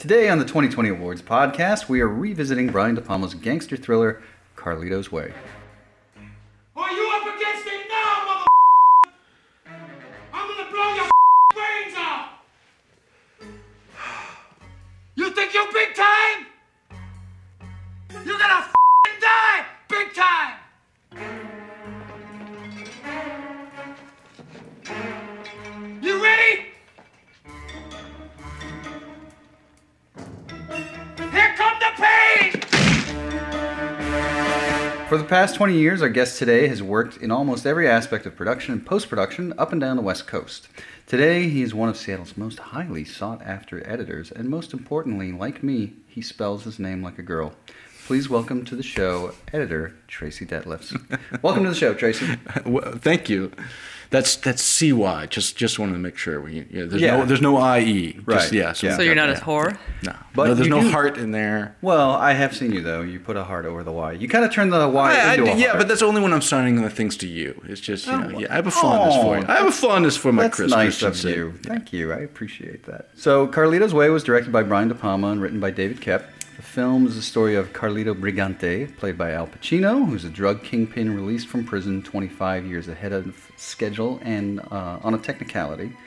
Today on the 2020 Awards podcast, we are revisiting Brian DePalma's gangster thriller, Carlito's Way. Are you up against it now, mother? I'm gonna blow your brains out! You think you're big time? You're gonna die big time! You ready? Here come the pain! For the past 20 years, our guest today has worked in almost every aspect of production and post-production up and down the West Coast. Today, he is one of Seattle's most highly sought-after editors, and most importantly, like me, he spells his name like a girl. Please welcome to the show, editor Tracy Dethlefs. Welcome to the show, Tracy. Well, thank you. That's CY. Just wanted to make sure. There's no IE. Right. So you're not as whore? No. But no, there's no do... heart in there. Well, I have seen you, though. You put a heart over the Y. You kind of turn the Y into a heart. Yeah, but that's only when I'm signing the things to you. It's just, I have a fondness for you. I have a fondness for my Kris. That's nice of you. Thank you. I appreciate that. So, Carlito's Way was directed by Brian DePalma and written by David Koepp. The film is the story of Carlito Brigante, played by Al Pacino, who's a drug kingpin released from prison 25 years ahead of schedule and on a technicality.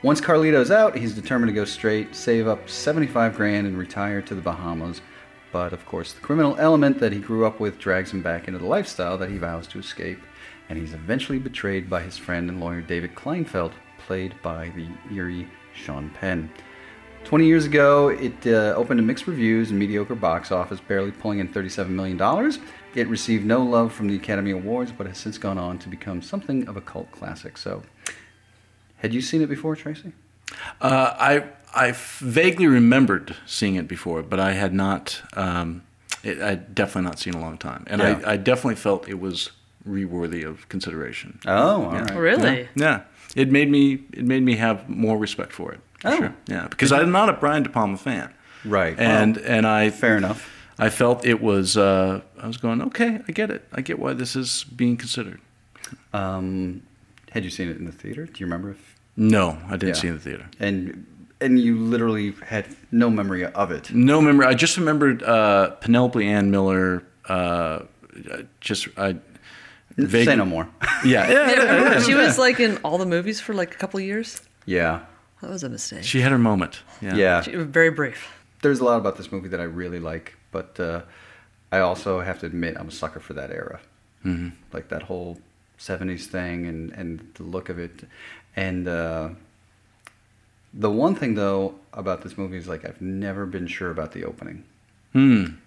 Once Carlito's out, he's determined to go straight, save up $75,000 and retire to the Bahamas. But, of course, the criminal element that he grew up with drags him back into the lifestyle that he vows to escape, and he's eventually betrayed by his friend and lawyer David Kleinfeld, played by the eerie Sean Penn. 20 years ago, it opened to mixed reviews and mediocre box office, barely pulling in $37 million. It received no love from the Academy Awards, but has since gone on to become something of a cult classic. So, had you seen it before, Tracy? I vaguely remembered seeing it before, but I had not. I'd definitely not seen it in a long time, and yeah. I definitely felt it was worthy of consideration. Oh, all right. Really? Yeah. It made me have more respect for it. Oh. Sure. Yeah, because I'm not a Brian DePalma fan. Right. And I fair enough. I felt it was I was going, okay, I get it. I get why this is being considered. Had you seen it in the theater? Do you remember if No, I didn't see it in the theater. And you literally had no memory of it. No memory. I just remembered Penelope Ann Miller Say no more. Yeah, she was like in all the movies for like a couple of years. Yeah. That was a mistake. She had her moment. Yeah. She was very brief. There's a lot about this movie that I really like, but I also have to admit I'm a sucker for that era. Mm-hmm. Like that whole 70s thing and the look of it. And the one thing, though, about this movie is like I've never been sure about the opening. And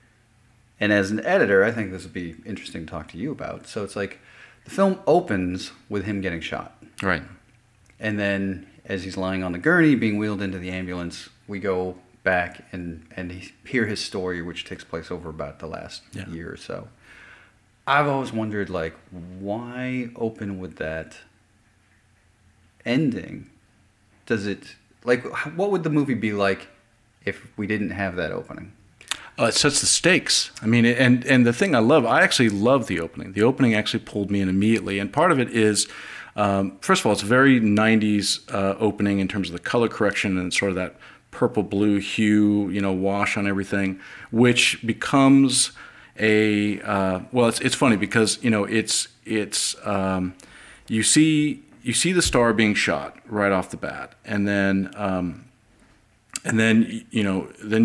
as an editor, I think this would be interesting to talk to you about. So it's like the film opens with him getting shot. Right. And then as he's lying on the gurney, being wheeled into the ambulance, we go back and hear his story, which takes place over about the last year or so. I've always wondered, like, why open with that ending? Does it, like, what would the movie be like if we didn't have that opening? It sets the stakes. I mean, and the thing I actually love the opening. The opening actually pulled me in immediately. And part of it is, first of all, it's a very 90s opening in terms of the color correction and sort of that purple-blue hue, wash on everything, which becomes a, it's funny because, you see the star being shot right off the bat. And then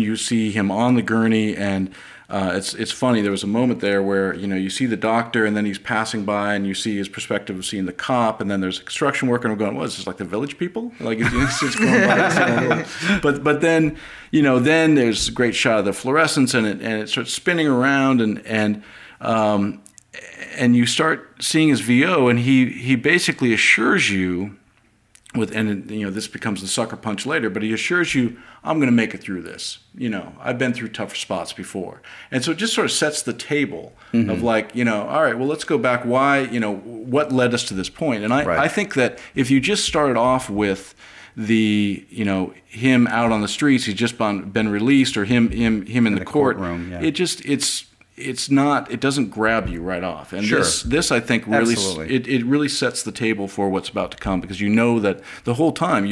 you see him on the gurney, and it's funny. There was a moment there where you see the doctor, and then he's passing by, and you see his perspective of seeing the cop, and then there's a construction worker, and we're going, "What is this, like the Village People?" Like it's just going by. But then then there's a great shot of the fluorescence, and it starts spinning around, and you start seeing his VO, and he basically assures you. This becomes the sucker punch later, but he assures you, I'm going to make it through this. I've been through tougher spots before. And so it just sort of sets the table of like, all right, well, let's go back. Why, what led us to this point? And I think that if you just started off with the, him out on the streets, he's just been released, or him in the courtroom, it doesn't grab you right off. And this I think really it really sets the table for what's about to come, because that the whole time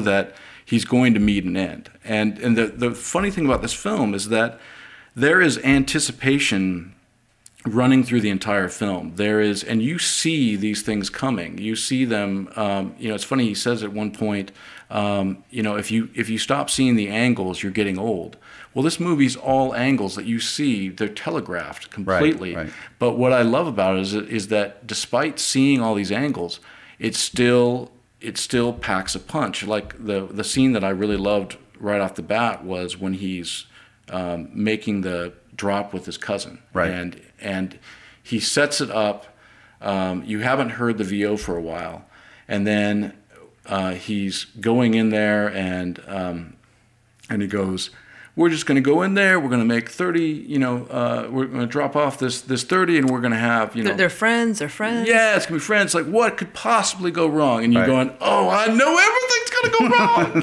that he's going to meet an end. And the funny thing about this film is that there is anticipation running through the entire film. There is, and you see these things coming. You see them. It's funny. He says at one point, if you stop seeing the angles, you're getting old. Well, this movie's all angles that you see. They're telegraphed completely. Right. But what I love about it is that despite seeing all these angles, it still packs a punch. Like the scene that I really loved right off the bat was when he's making the drop with his cousin. Right. And he sets it up. You haven't heard the VO for a while, and then he's going in there and he goes, "We're just going to go in there. We're going to make 30. We're going to drop off this 30, and we're going to have They're friends. They're friends. Yeah, it's going to be friends. Like, what could possibly go wrong?" And you're going, "Oh, I know everything's going to go wrong."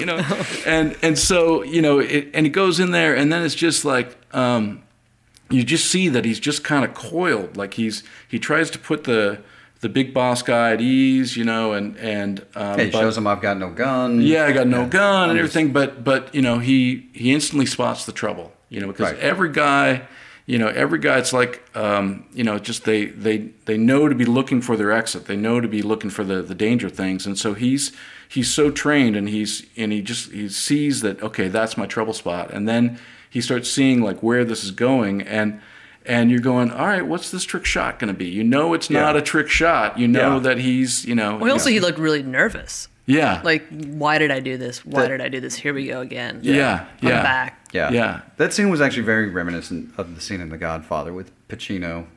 And so and he goes in there, and then it's just like. You just see that he's just kind of coiled, like he tries to put the big boss guy at ease, he shows him I've got no gun. Yeah, I got no gun and everything, but he instantly spots the trouble, because every guy, it's like just they know to be looking for their exit, they know to be looking for the danger things, and so he's so trained, and he sees that, okay, that's my trouble spot, and then he starts seeing like where this is going, and you're going, all right, what's this trick shot going to be? It's not a trick shot. That he's, Well, also he looked really nervous. Yeah. Like, why did I do this? Why did I do this? Here we go again. Yeah. I'm back. Yeah. That scene was actually very reminiscent of the scene in The Godfather with Pacino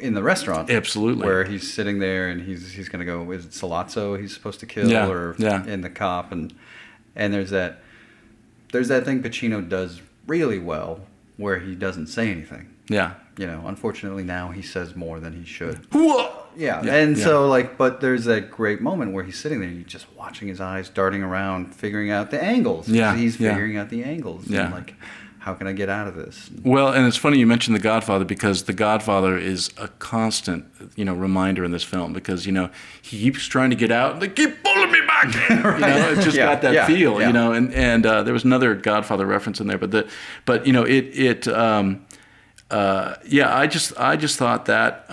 in the restaurant. Absolutely. Where he's sitting there and he's going to go, is it Sollozzo he's supposed to kill or in the cop? And there's that thing Pacino does really well where he doesn't say anything. Yeah. Unfortunately now he says more than he should. Yeah. So but there's that great moment where he's sitting there, you're just watching his eyes darting around, figuring out the angles. Yeah. He's figuring out the angles. Yeah. And how can I get out of this? Well, and it's funny you mentioned The Godfather, because The Godfather is a constant, reminder in this film, because, he keeps trying to get out and they keep pulling me back. It's just got that feel, and there was another Godfather reference in there, I just thought that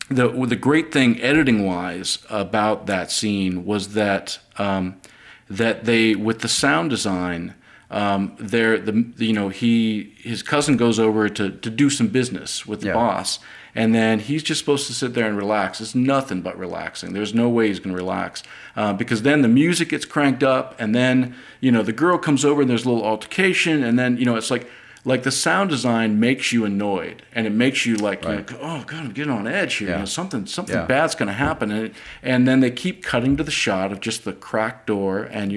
the great thing editing wise about that scene was that that they, with the sound design, his cousin goes over to do some business with the boss, and then he's just supposed to sit there and relax. It's nothing but relaxing. There's no way he's going to relax, because then the music gets cranked up, and then the girl comes over and there's a little altercation, and then it's like the sound design makes you annoyed, and it makes you oh God, I'm getting on edge here. Something bad's going to happen, and then they keep cutting to the shot of just the cracked door, and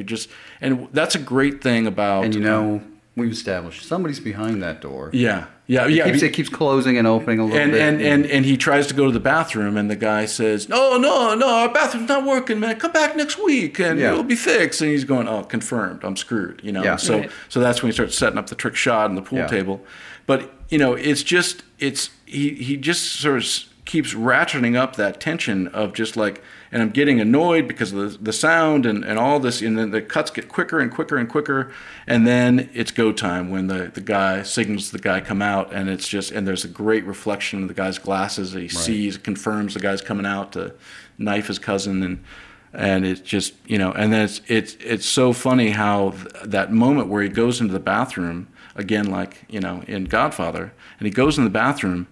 and that's a great thing about. And we've established somebody's behind that door. Yeah. It keeps closing and opening a little bit. And he tries to go to the bathroom, and the guy says, no, our bathroom's not working, man. Come back next week, and it'll be fixed. And he's going, oh, confirmed. I'm screwed. So that's when he starts setting up the trick shot and the pool table. But it's just he just sort of keeps ratcheting up that tension of just like, and I'm getting annoyed because of the sound and all this, and then the cuts get quicker and quicker and quicker, and then it's go time when the guy signals the guy come out, and it's just, and there's a great reflection of the guy's glasses that he sees, confirms the guy's coming out to knife his cousin, and it's just, and then it's so funny how that moment where he goes into the bathroom, again, like, in Godfather, and he goes in the bathroom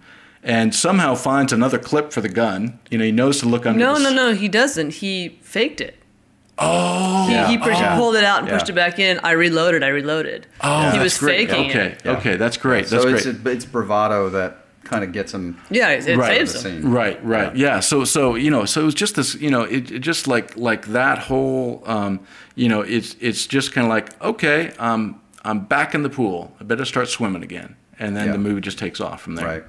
and somehow finds another clip for the gun. He knows to look under. No, he doesn't. He faked it. Oh. He pulled it out and pushed it back in. I reloaded. Oh, he was faking it. Okay, that's great. So it's bravado that kind of gets him. Yeah, it saves him. Right. Yeah. So it was just this. It just like that whole. It's just kind of like, okay, I'm back in the pool. I better start swimming again, and then the movie just takes off from there. Right.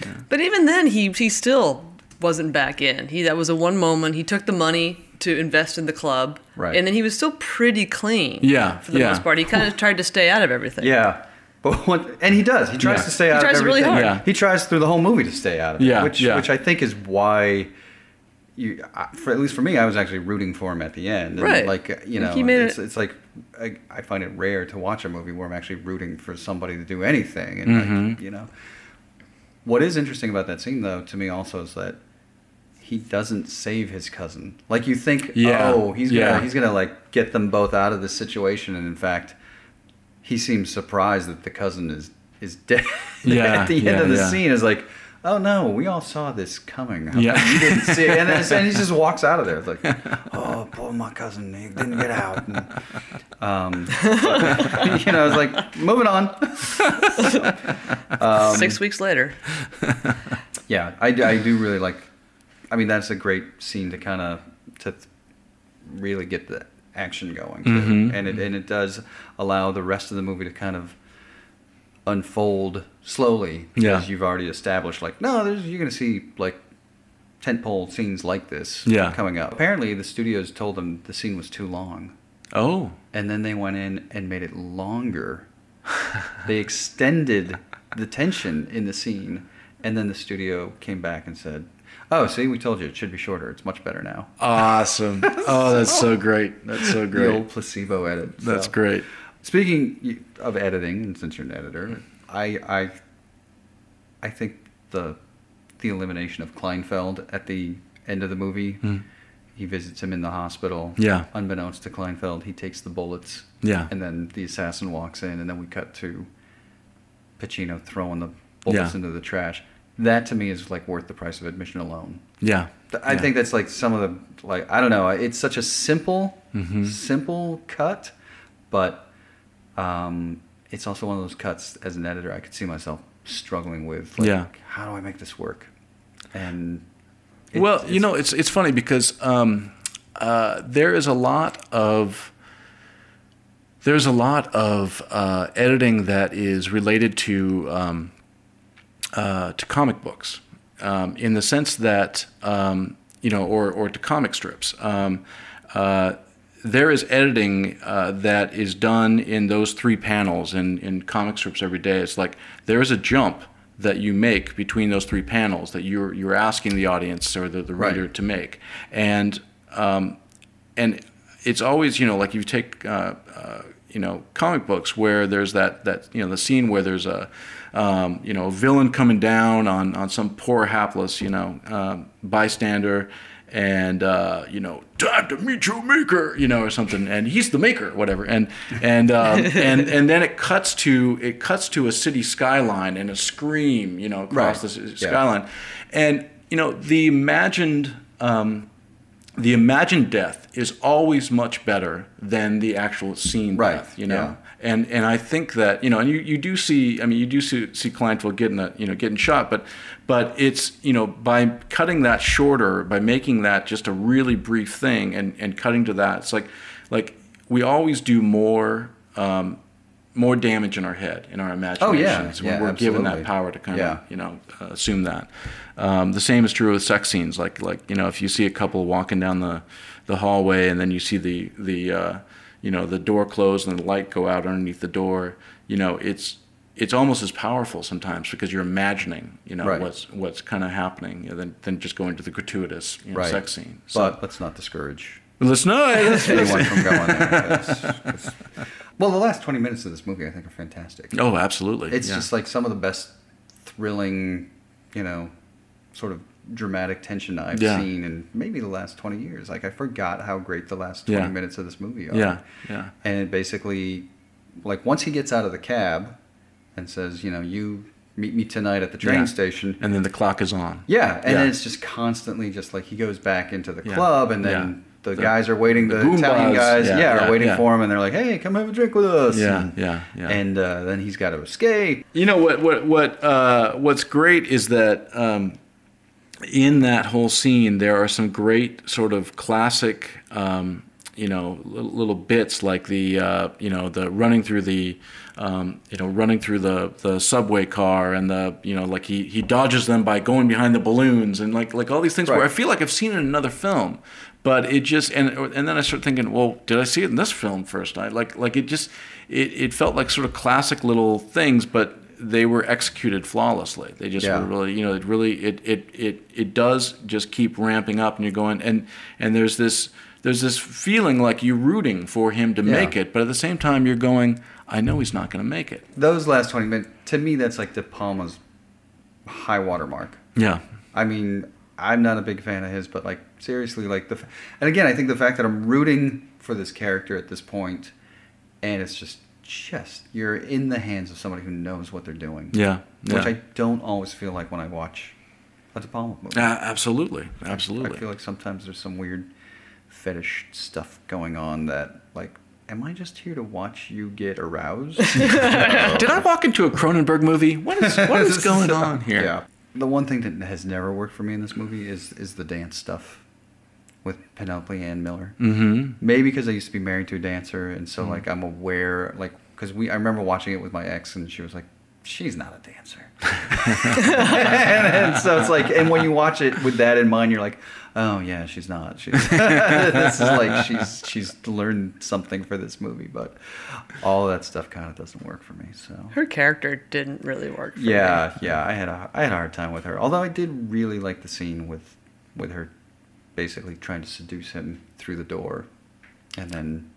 Yeah. But even then, he still wasn't back in. That was a one moment. He took the money to invest in the club, and then he was still pretty clean. For the most part, he kind of tried to stay out of everything. Yeah, and he does. He tries to stay out of everything. He tries really hard. Yeah. He tries through the whole movie to stay out of it. Which I think is why. At least for me, I was actually rooting for him at the end. And it's like I find it rare to watch a movie where I'm actually rooting for somebody to do anything. And like, you know, what is interesting about that scene though to me also is that he doesn't save his cousin. Like you think, oh, he's gonna like get them both out of this situation, and in fact, he seems surprised that the cousin is dead. At the end of the scene is like, oh no, we all saw this coming. How come you didn't see it? And he just walks out of there. It's like, oh, poor my cousin, he didn't get out. And, but, you know, it's like, moving on. 6 weeks later. Yeah, I do really like. I mean, that's a great scene to kind of to really get the action going, and it does allow the rest of the movie to kind of unfold slowly, because you've already established like, no, you're going to see like tentpole scenes like this coming up. Apparently, the studios told them the scene was too long. Oh, and then they went in and made it longer. They extended the tension in the scene, and then the studio came back and said, oh, see, we told you it should be shorter. It's much better now. Awesome. Oh, that's so great. That's so great. The old placebo edit. That's great. Speaking of editing, and since you're an editor, I think the elimination of Kleinfeld at the end of the movie, he visits him in the hospital. Yeah. Unbeknownst to Kleinfeld, he takes the bullets. Yeah. And then the assassin walks in, and then we cut to Pacino throwing the bullets into the trash. That to me is like worth the price of admission alone. Yeah. I think that's like some of the, like, I don't know, it's such a simple cut, but it's also one of those cuts as an editor I could see myself struggling with. Like, how do I make this work? And it's funny because there's a lot of editing that is related to comic books, in the sense that or to comic strips. There is editing that is done in those 3 panels in comic strips every day. It's like there's a jump that you make between those 3 panels that you're asking the audience or the reader to make, and it's always like you take comic books where there's that the scene where there's a villain coming down on some poor hapless bystander, and time to meet your maker, or something, and he's the maker, whatever, and then it cuts to a city skyline and a scream, across the skyline, and the imagined death is always much better than the actual scene death, And I think that and you do see Kleinfeld getting shot, but it's by cutting that shorter, by making that just a really brief thing and cutting to that, it's like we always do more damage in our head, in our imaginations, when we're given that power to kind of assume that. The same is true with sex scenes, like if you see a couple walking down the hallway and then you see the door closed and the light go out underneath the door, it's almost as powerful sometimes because you're imagining, what's kind of happening, than just going to the gratuitous sex scene. So, but let's not discourage anyone from going there. Well, the last 20 minutes of this movie I think are fantastic. Oh, absolutely. It's just like some of the best thrilling, sort of dramatic tension I've seen in maybe the last 20 years. Like, I forgot how great the last 20 minutes of this movie are. And it basically, like, once he gets out of the cab and says, you meet me tonight at the train station. And then the clock is on. And then it's just constantly just like he goes back into the club, and then the guys are waiting, the Italian guys are waiting for him, and they're like, hey, come have a drink with us. And then he's got to escape. What's great is that in that whole scene, there are some great sort of classic, little bits, like the running through the subway car, and like he dodges them by going behind the balloons, and like all these things where I feel like I've seen it in another film, but it just and then I start thinking, well, did I see it in this film first? It felt like sort of classic little things, but they were executed flawlessly. They just were really, it does just keep ramping up, and you're going, and there's this there's this feeling like you're rooting for him to make it, but at the same time you're going, I know he's not going to make it. Those last 20 minutes, to me, that's like DePalma's high water mark. Yeah. I mean, I'm not a big fan of his, but like seriously, like and again, I think the fact that I'm rooting for this character at this point, and it's just you're in the hands of somebody who knows what they're doing. Yeah. Which I don't always feel like when I watch a DePalma movie. Absolutely. I feel like sometimes there's some weird fetish stuff going on that, like, am I just here to watch you get aroused? Did I walk into a Cronenberg movie? What is going on here? Yeah. The one thing that has never worked for me in this movie is the dance stuff with Penelope Ann Miller. Mm-hmm. Maybe because I used to be married to a dancer, and so like I'm aware, like, because I remember watching it with my ex, and she was like, she's not a dancer. and so it's like, and when you watch it with that in mind, you're like, oh yeah, she's not. This is like she's learned something for this movie, but all of that stuff kind of doesn't work for me. So her character didn't really work for me. Yeah, I had a hard time with her. Although I did really like the scene with her basically trying to seduce him through the door, and then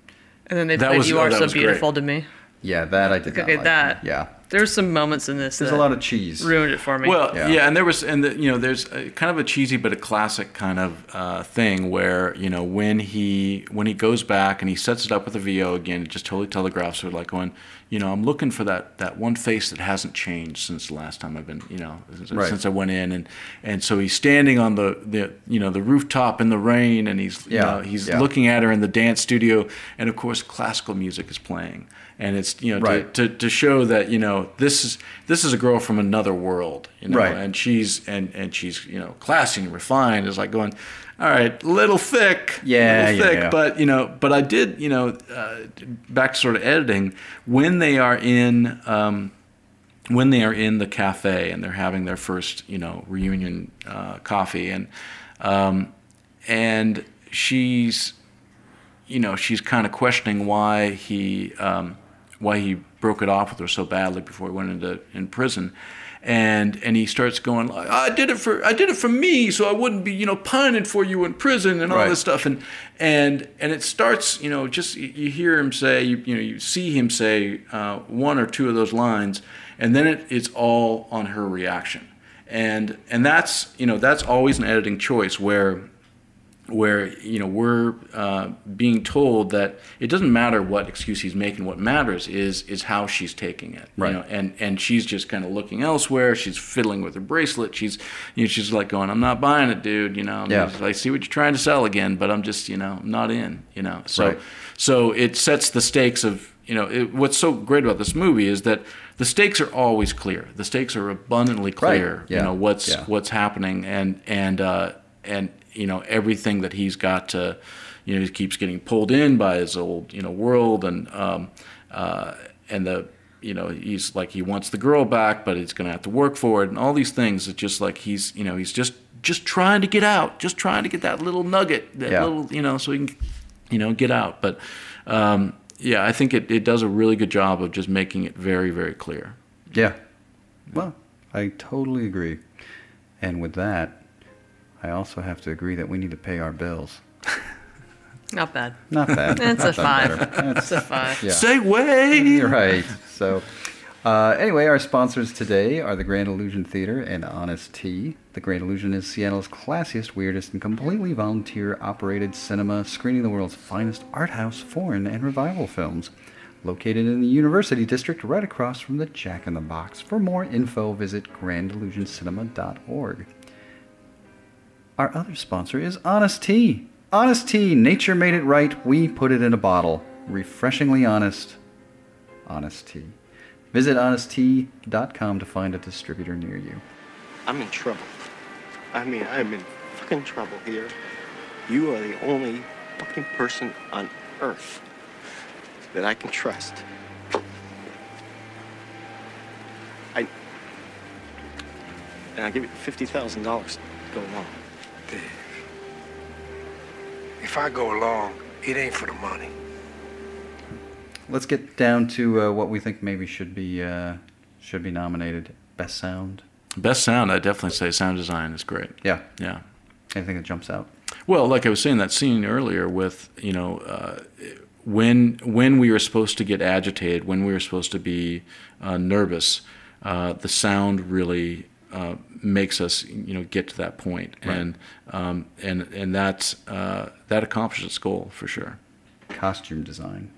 they played "You Are So Beautiful" great. to me. Yeah, that I did not like. That. Yeah. There's some moments in this. There's a lot of cheese. Ruined it for me. Well, yeah, and there's kind of a cheesy but a classic kind of thing where, you know, when he goes back and he sets it up with a VO again, it just totally telegraphs her, like going, you know, I'm looking for that one face that hasn't changed since the last time I've been, you know, since I went in, and so he's standing on the rooftop in the rain, and he's looking at her in the dance studio, and of course classical music is playing. And it's, you know, to show that, you know, this is a girl from another world, you know, and she's you know, classy and refined, is like going, all right, little thick, but you know, but I did, you know, back to sort of editing, when they are in the cafe and they're having their first, you know, reunion coffee, and she's, you know, she's kind of questioning why he broke it off with her so badly before he went in prison, and he starts going, I did it for me, so I wouldn't be, you know, pining for you in prison and all this stuff, and it starts, you know, just you hear him say, you see him say one or two of those lines, and then it's all on her reaction, and that's, you know, that's always an editing choice where you know, we're being told that it doesn't matter what excuse he's making. What matters is how she's taking it. You know, and she's just kind of looking elsewhere. She's fiddling with her bracelet. She's like going, I'm not buying it, dude. You know, I see what you're trying to sell again, but I'm just, you know, not in. You know, so it sets the stakes of, you know, what's so great about this movie is that the stakes are always clear. The stakes are abundantly clear. You know, what's happening, and you know, everything that he's got to, you know, he keeps getting pulled in by his old, you know, world, and the, you know, he's like, he wants the girl back, but he's going to have to work for it, and all these things. It's just like he's, you know, he's just trying to get out, just trying to get that little nugget, little, you know, so he can, you know, get out. But I think it does a really good job of just making it very, very clear. Yeah. Well, I totally agree. And with that, I also have to agree that we need to pay our bills. Not bad. Not bad. It's a 5. It's a 5. Yeah. Segue! You're right. So, anyway, our sponsors today are the Grand Illusion Theater and Honest Tea. The Grand Illusion is Seattle's classiest, weirdest, and completely volunteer-operated cinema, screening the world's finest art house, foreign, and revival films. Located in the University District, right across from the Jack in the Box. For more info, visit grandillusioncinema.org. Our other sponsor is Honest Tea. Honest Tea, nature made it right, we put it in a bottle. Refreshingly honest. Honest Tea. Visit honesttea.com to find a distributor near you. I'm in trouble. I mean, I'm in fucking trouble here. You are the only fucking person on earth that I can trust. And I'll give you $50,000 to go along. Dave, if I go along, it ain't for the money. Let's get down to what we think maybe should be nominated. Best sound. Best sound, I definitely say sound design is great. Yeah. Yeah. Anything that jumps out? Well, like I was saying, that scene earlier with, when we were supposed to get agitated, when we were supposed to be nervous, the sound really makes us, get to that point. Right. And that's, that accomplishes its goal for sure. Costume design.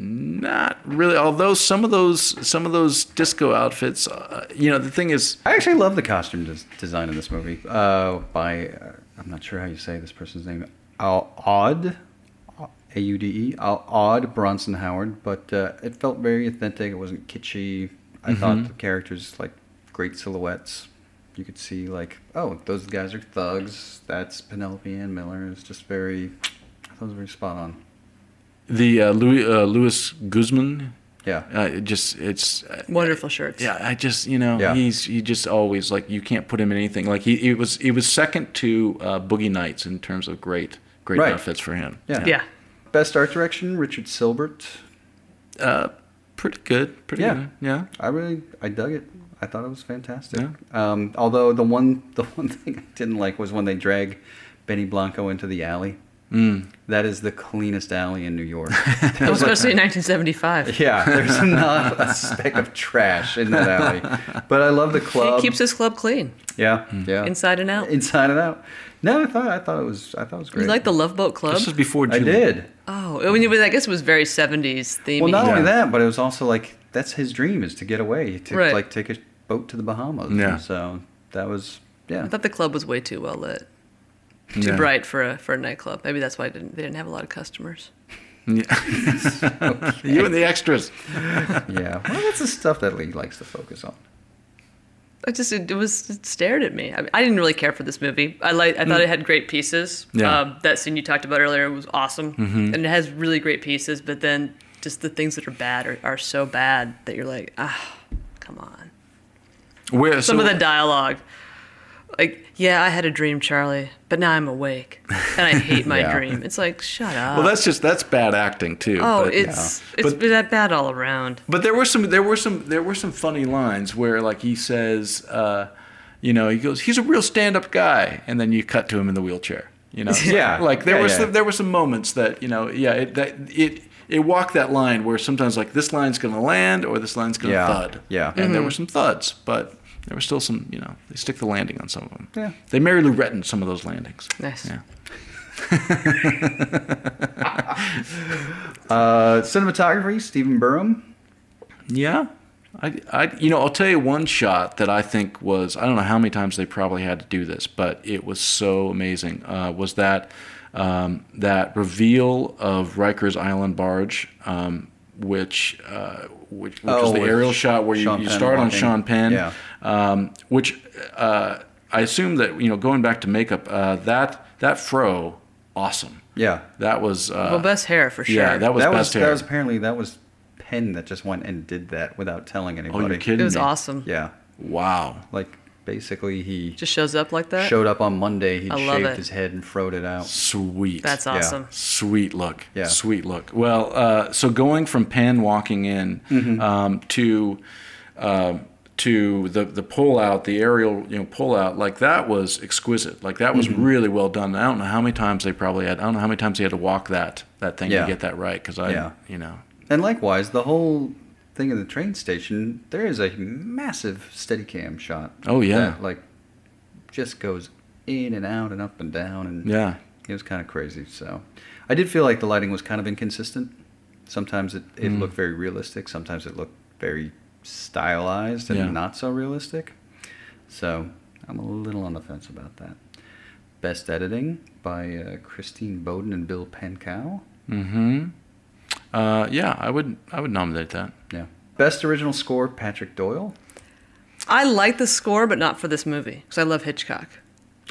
Not really, although some of those disco outfits, the thing is, I actually love the costume design in this movie by I'm not sure how you say this person's name, Aude, Aude, Aude Bronson-Howard, but it felt very authentic. It wasn't kitschy. I thought the characters like great silhouettes. You could see like, oh, those guys are thugs. That's Penelope Ann Miller. It's just I thought it was very spot on. The Louis Guzman, it's wonderful shirts. Yeah, I just he just always like you can't put him in anything. Like it was second to Boogie Nights in terms of great outfits for him. Yeah. Best art direction, Richard Sylbert. Pretty good. Yeah. I dug it. I thought it was fantastic. Yeah. Although the one thing I didn't like was when they drag Benny Blanco into the alley. That is the cleanest alley in New York. Especially in 1975. Yeah, there's not a speck of trash in that alley. But I love the club. He keeps his club clean. Yeah. Inside and out. Inside and out. No, I thought it was great. You like the Love Boat Club? This was before Julie. I did. Oh, I guess it was very 70s themey. Well, not only that, but it was also like that's his dream is to get away, to like take a boat to the Bahamas. Yeah. So that was I thought the club was way too well lit. Too bright for a nightclub. Maybe that's why they didn't have a lot of customers. Yeah. You and the extras. Yeah. Well, that's the stuff that Lee likes to focus on. It stared at me. I didn't really care for this movie. I thought it had great pieces. Yeah. That scene you talked about earlier was awesome, and it has really great pieces. But then just the things that are bad are so bad that you're like, come on. Some of the dialogue. Like, yeah, I had a dream, Charlie, but now I'm awake, and I hate my dream. It's like, shut up. Well, that's bad acting too. Oh, it's that bad all around. But there were some funny lines where like he says, he goes, he's a real stand-up guy, and then you cut to him in the wheelchair. Like there were some moments that it walked that line where sometimes like this line's gonna land or this line's gonna thud. Yeah, and there were some thuds, but. There were still some, they stick the landing on some of them. Yeah. They Mary Lou Retton some of those landings. Nice. Yeah. Cinematography, Stephen Burum. Yeah. I'll tell you one shot that I think was, I don't know how many times they probably had to do this, but it was so amazing, was that reveal of Riker's Island barge, which was the aerial shot where you start on Sean Penn, which I assume that going back to makeup, that fro, awesome. Yeah, that was best hair for sure. Yeah, that was best hair. That was Penn that just went and did that without telling anybody. Oh, you're kidding me? It was awesome. Yeah. Wow. Like. Basically, he just shows up like that. Showed up on Monday. He shaved his head and froed it out. Sweet. That's awesome. Yeah. Sweet look. Yeah. Sweet look. Well, so going from Penn walking in to the pull out, the aerial pull out, like that was exquisite. Like that was really well done. I don't know how many times they probably had. I don't know how many times he had to walk that thing to get that right. Because And likewise, the whole thing in the train station, there is a massive Steadicam shot. Oh yeah, that, just goes in and out and up and down, and it was kind of crazy. So, I did feel like the lighting was kind of inconsistent. Sometimes it looked very realistic. Sometimes it looked very stylized and not so realistic. So, I'm a little on the fence about that. Best editing by Christine Boden and Bill Pankow. I would nominate that. Yeah. Best original score, Patrick Doyle. I like the score, but not for this movie because I love Hitchcock.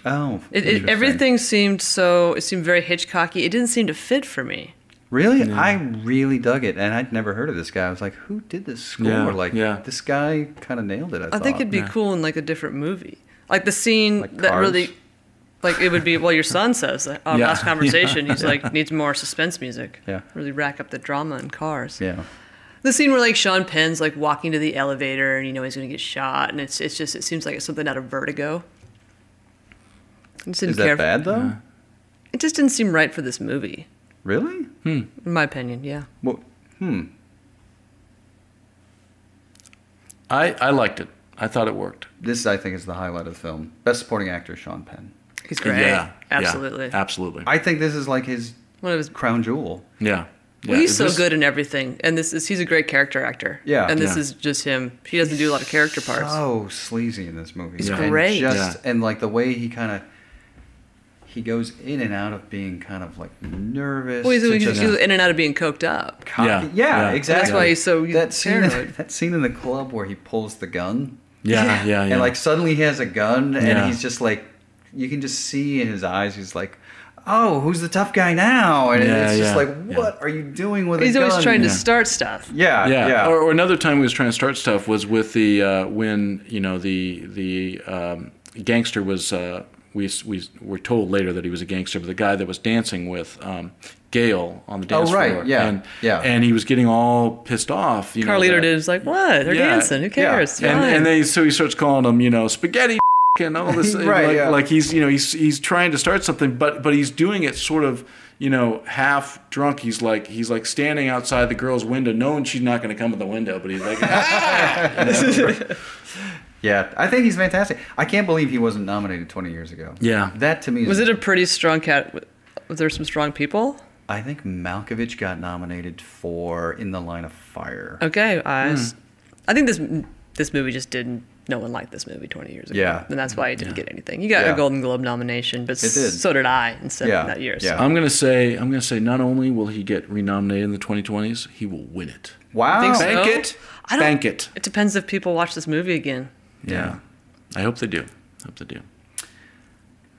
Oh, everything seemed very Hitchcocky. It didn't seem to fit for me. Really? Yeah. I really dug it, and I'd never heard of this guy. I was like, who did this score? This guy kind of nailed it, I thought. think it'd be cool in like a different movie. Like the scene that really... Like it would be, your son says, our last conversation, he's like, needs more suspense music. Yeah. Really rack up the drama in Cars. Yeah. The scene where Sean Penn's walking to the elevator and he's going to get shot, and it seems like it's something out of Vertigo. Is that bad though? It just didn't seem right for this movie. Really? In my opinion, yeah. Well, I liked it. I thought it worked. This, I think, is the highlight of the film. Best supporting actor, Sean Penn. He's great. Yeah, Absolutely. Yeah, absolutely. I think this is like his One of his crown jewel. Yeah. Well, he's so good in everything, and he's a great character actor. Yeah. And this Yeah. is just him. He doesn't do a lot of character parts. So sleazy in this movie. He's And great. And like the way he goes in and out of being kind of like nervous. Well, he's to he's in and out of being coked up. cocky. Yeah. Exactly. That's why he's so paranoid. That scene in the club where he pulls the gun. Yeah. And like suddenly he has a gun and Yeah. he's just like, you can just see in his eyes, he's like, oh, who's the tough guy now? And it's just like, what are you doing with He's a gun? always trying to start stuff. Yeah. Or another time he was trying to start stuff was with the when the gangster was we were told later that he was a gangster, but the guy that was dancing with Gail on the dance floor. And he was getting all pissed off. Carlito did. It's like, what? They're dancing. Who cares? Yeah. And so he starts calling them, spaghetti and all this. Like he's he's trying to start something, but he's doing it sort of half drunk. He's like standing outside the girl's window, knowing she's not going to come to the window, but he's like, Yeah, I think he's fantastic. I can't believe he wasn't nominated 20 years ago. Yeah. That to me Was it a pretty strong cat? Was there some strong people? I think Malkovich got nominated for In the Line of Fire. Okay, I think this movie just didn't. No one liked this movie 20 years ago. Yeah. And that's why it didn't get anything. You got a Golden Globe nomination, but It did. so did I in that year. Yeah. So. I'm gonna say not only will he get renominated in the 2020s, he will win it. Wow. Think so? Bank it. It depends if people watch this movie again. Yeah. I hope they do.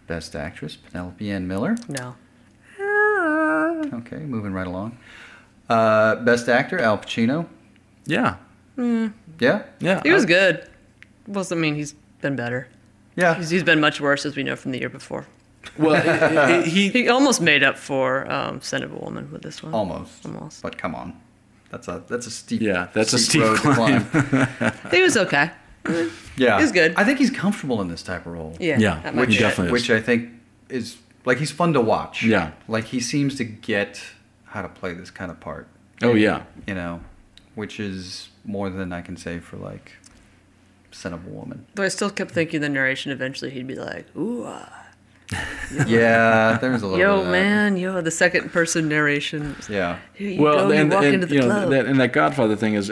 Best Actress, Penelope Ann Miller. No. Okay, moving right along. Best Actor, Al Pacino. Yeah. Yeah? Yeah. He was good. Doesn't mean he's been better. Yeah. He's been much worse, as we know from the year before. Well, He almost made up for Son of a Woman with this one. Almost. But come on. That's a steep that's a steep road to climb. he was okay. Yeah. He's good. I think he's comfortable in this type of role. Yeah. Yeah, that might be he it. definitely is. Which I think is, like, he's fun to watch. Yeah. Like, he seems to get how to play this kind of part. Oh, yeah. Which is more than I can say for, like, Son of a Woman. Though I still kept thinking the narration eventually he'd be like, ooh, Yeah, there's a little bit of that. man, the second person narration. Yeah. Here you go, you walk into the club. That Godfather thing is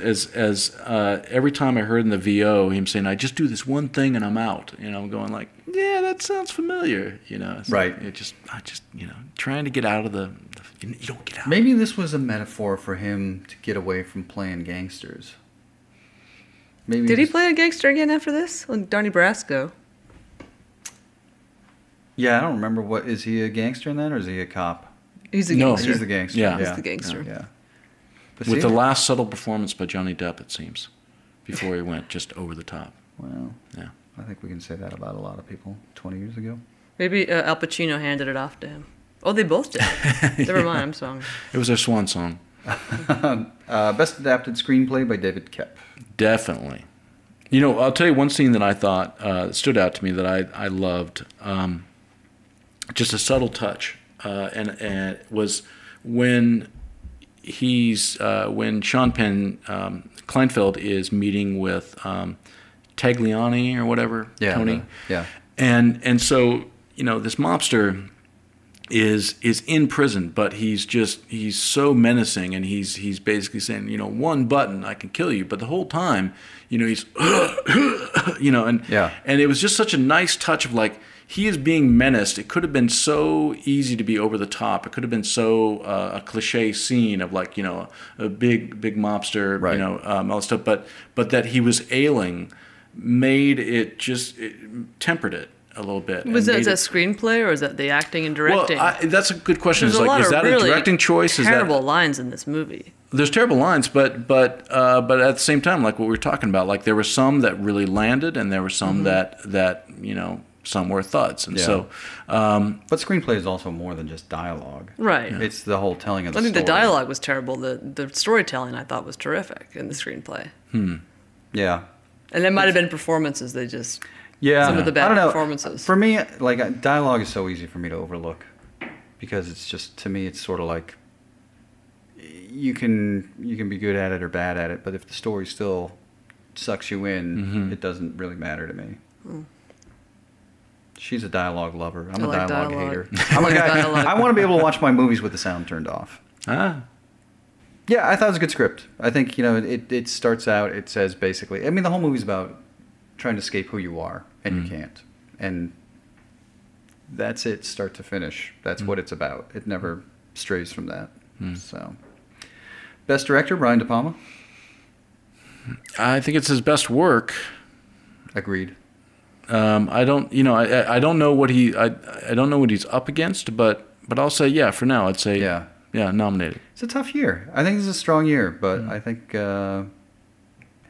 every time I heard in the VO him saying, "I just do this one thing and I'm out," I'm going like, yeah, that sounds familiar, Right. I just trying to get out of the you don't get out. Maybe this was a metaphor for him to get away from playing gangsters. Maybe Did he play a gangster again after this? On Donnie Brasco. Yeah, I don't remember. Is he a gangster in that, or is he a cop? He's a No, gangster. He's the gangster. Yeah. He's the gangster. Yeah. But With see, the last subtle performance by Johnny Depp, it seems, before he went just over the top. Well, Yeah. I think we can say that about a lot of people 20 years ago. Maybe Al Pacino handed it off to him. Oh, they both did. Never mind, I'm sorry. It was their swan song. Best adapted screenplay by David Koepp. Definitely. I'll tell you one scene that I thought stood out to me that I loved. Just a subtle touch, and it was when when Sean Penn Kleinfeld is meeting with Tagliani or whatever, Tony. And so this mobster is in prison, but he's so menacing, and he's basically saying, one button I can kill you, but the whole time he's and it was just such a nice touch of like, he is being menaced. It could have been so easy to be over the top. It could have been so a cliche scene of like a big mobster, right. All that stuff. But that he was ailing made it tempered it a little bit. Was that a screenplay, or is that the acting and directing? Well, that's a good question. There's It's a lot is of that really a directing choice? Terrible lines in this movie. There's terrible lines, but at the same time, like what we were talking about, like there were some that really landed, and there were some that some were thuds, and so. But screenplay is also more than just dialogue. Right. Yeah. It's the whole telling of the I story. think the dialogue was terrible. The storytelling I thought was terrific in the screenplay. Yeah. And it might have been performances. They just Yeah. some of the I bad don't know. performances. For me, like dialogue is so easy for me to overlook. because it's just, to me, it's sort of like you can be good at it or bad at it, but if the story still sucks you in, it doesn't really matter to me. She's a dialogue lover. I'm a dialogue hater. I'm a guy. I want to be able to watch my movies with the sound turned off. Yeah, I thought it was a good script. I think, it starts out, it says basically, I mean, the whole movie's about trying to escape who you are, and you can't. And that's it, start to finish. That's what it's about. It never strays from that. So, best director, Brian DePalma. I think it's his best work. Agreed. I don't know what I don't know what he's up against, but I'll say for now I'd say nominated. It's a tough year. I think this is a strong year, but I think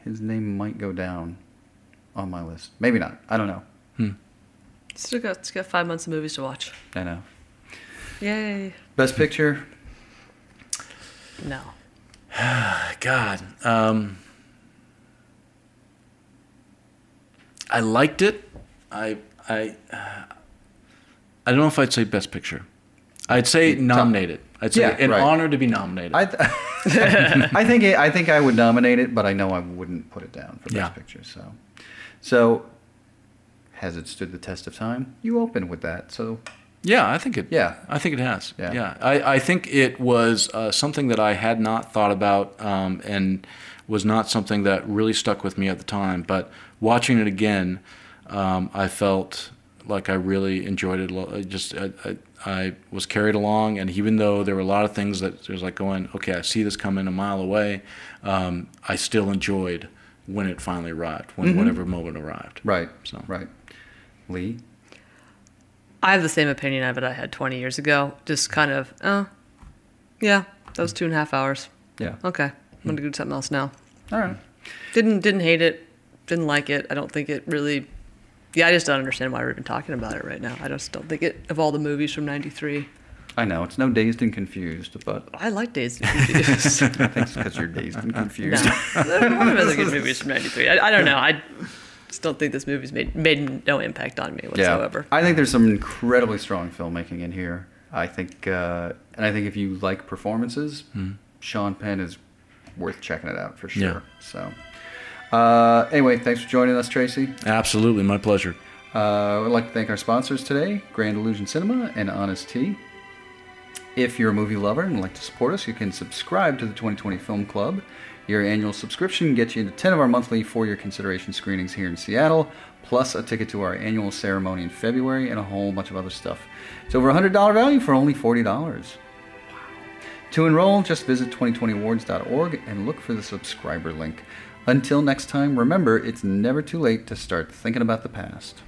his name might go down on my list. Maybe not. I don't know. It's got 5 months of movies to watch. I know. Yay. Best picture? No. God. I liked it. I don't know if I'd say best picture. I'd say nominated. I'd say an honor to be nominated. I think I would nominate it, but I know I wouldn't put it down for best picture. So has it stood the test of time? You open with that, so. Yeah, I think it. Yeah, I think it has. Yeah. I think it was something that I had not thought about, and was not something that really stuck with me at the time. But watching it again, I felt like I really enjoyed it. I was carried along, and even though there were a lot of things that was like going, okay, I see this coming a mile away, I still enjoyed when it finally arrived, whatever moment arrived. Right. So. Right. Lee? I have the same opinion of it I had 20 years ago. Just kind of, that was 2.5 hours. Yeah. Okay, I'm going to do something else now. All right. Didn't hate it. Didn't like it. I don't think it really... Yeah, I just don't understand why we're even talking about it right now. I just don't think it... Of all the movies from 93... I know, it's no Dazed and Confused, but... I like Dazed and Confused. I think it's because you're Dazed and Confused. No. There are one of other good movies from 93. I don't know. I just don't think this movie's made no impact on me whatsoever. Yeah. I think there's some incredibly strong filmmaking in here. I think, and I think if you like performances, Sean Penn is worth checking it out for sure. Yeah. So, anyway, thanks for joining us, Tracy. Absolutely, my pleasure. I'd like to thank our sponsors today, Grand Illusion Cinema and Honest Tea. If you're a movie lover and would like to support us, you can subscribe to the 2020 Film Club. Your annual subscription gets you into 10 of our monthly for-year consideration screenings here in Seattle, plus a ticket to our annual ceremony in February and a whole bunch of other stuff. It's over $100 value for only $40. Wow. To enroll, just visit 2020awards.org and look for the subscriber link. Until next time, remember, it's never too late to start thinking about the past.